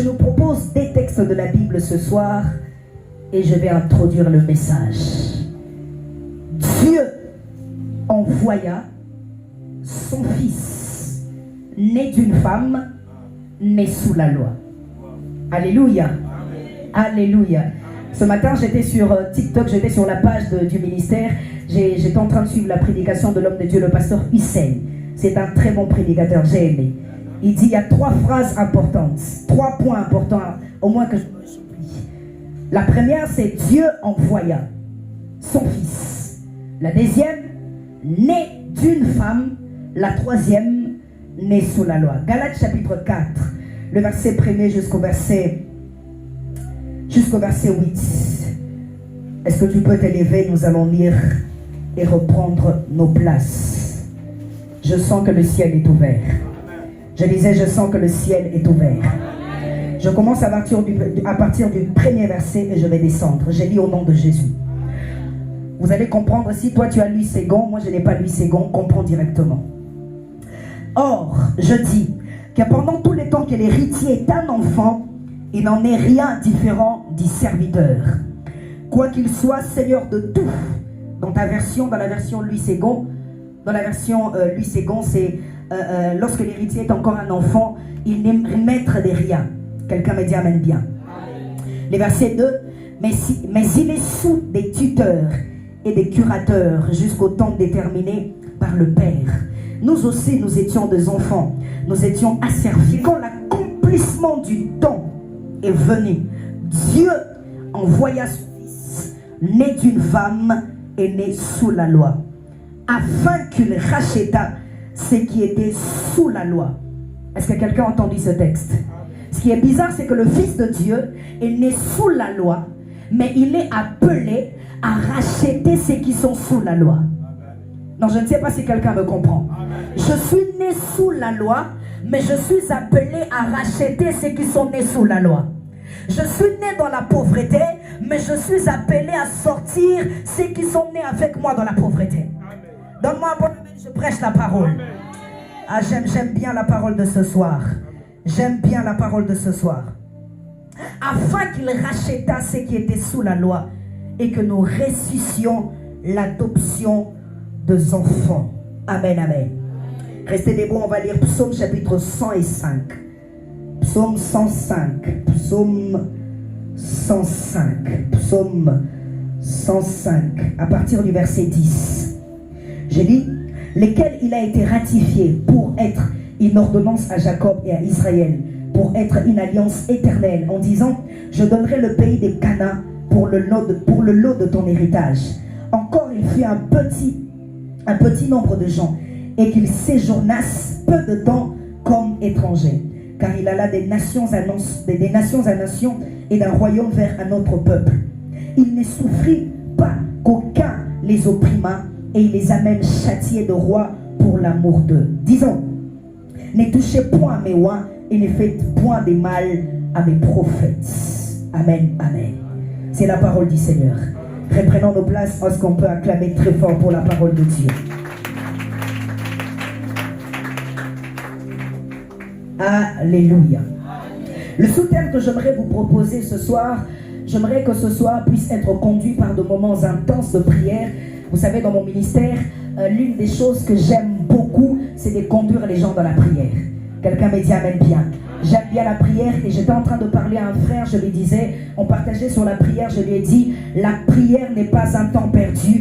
Je nous propose des textes de la Bible ce soir et je vais introduire le message. Dieu envoya son fils, né d'une femme, né sous la loi. Alléluia. Alléluia. Ce matin, j'étais sur TikTok, j'étais sur la page du ministère. J'étais en train de suivre la prédication de l'homme de Dieu, le pasteur Hussein. C'est un très bon prédicateur, j'ai aimé. Il dit, il y a 3 phrases importantes, 3 points importants, au moins que je j'oublie. La première, c'est Dieu envoya son fils. La deuxième, né d'une femme. La troisième, né sous la loi. Galates chapitre 4, le verset 1er jusqu'au verset 8. Est-ce que tu peux t'élever? Nous allons lire et reprendre nos places. Je sens que le ciel est ouvert. Je disais, je sens que le ciel est ouvert. Je commence à partir du premier verset et je vais descendre. J'ai lu au nom de Jésus. Vous allez comprendre, si toi tu as lu Ségon, moi je n'ai pas lu Ségon, comprends directement. Or, je dis que pendant tout le temps que l'héritier est un enfant, il n'en est rien différent du serviteur. Quoiqu'il soit seigneur de tout. Dans la version Louis Ségon, c'est lorsque l'héritier est encore un enfant, il n'est maître de rien. Quelqu'un me dit amen bien. Les versets 2, mais il est sous des tuteurs et des curateurs jusqu'au temps déterminé par le Père. Nous aussi, nous étions des enfants. Nous étions asservis. Quand l'accomplissement du temps est venu, Dieu envoya son fils, né d'une femme et né sous la loi, afin qu'il racheta ce qui était sous la loi. Est-ce que quelqu'un a entendu ce texte? Ce qui est bizarre, c'est que le Fils de Dieu est né sous la loi, mais il est appelé à racheter ceux qui sont sous la loi. Non, je ne sais pas si quelqu'un me comprend. Je suis né sous la loi, mais je suis appelé à racheter ceux qui sont nés sous la loi. Je suis né dans la pauvreté, mais je suis appelé à sortir ceux qui sont nés avec moi dans la pauvreté. Donne-moi un bon amen, je prêche la parole. Ah, j'aime bien la parole de ce soir. J'aime bien la parole de ce soir. Afin qu'il racheta ceux qui étaient sous la loi et que nous ressuscions l'adoption des enfants. Amen, amen. Restez debout, on va lire Psaume chapitre 105. Psaume 105. Psaume 105. Psaume 105. À partir du verset 10. J'ai dit, lesquels il a été ratifié pour être une ordonnance à Jacob et à Israël, pour être une alliance éternelle, en disant, je donnerai le pays des Canaan pour le lot de ton héritage. Encore il fut un petit nombre de gens, et qu'ils séjournassent peu de temps comme étrangers, car il alla des nations à nations et d'un royaume vers un autre peuple. Il ne souffrit pas qu'aucun les opprimât, et il les a même châtiés de rois pour l'amour d'eux. Disons, ne touchez point à mes oins et ne faites point de mal à mes prophètes. Amen, amen. C'est la parole du Seigneur. Reprenons nos places. Est-ce qu'on peut acclamer très fort pour la parole de Dieu? Alléluia. Le sous-thème que j'aimerais vous proposer ce soir, j'aimerais que ce soir puisse être conduit par de moments intenses de prière. Vous savez, dans mon ministère, l'une des choses que j'aime beaucoup, c'est de conduire les gens dans la prière. Quelqu'un me dit amen bien. J'aime bien la prière et j'étais en train de parler à un frère, je lui disais, on partageait sur la prière, je lui ai dit, la prière n'est pas un temps perdu,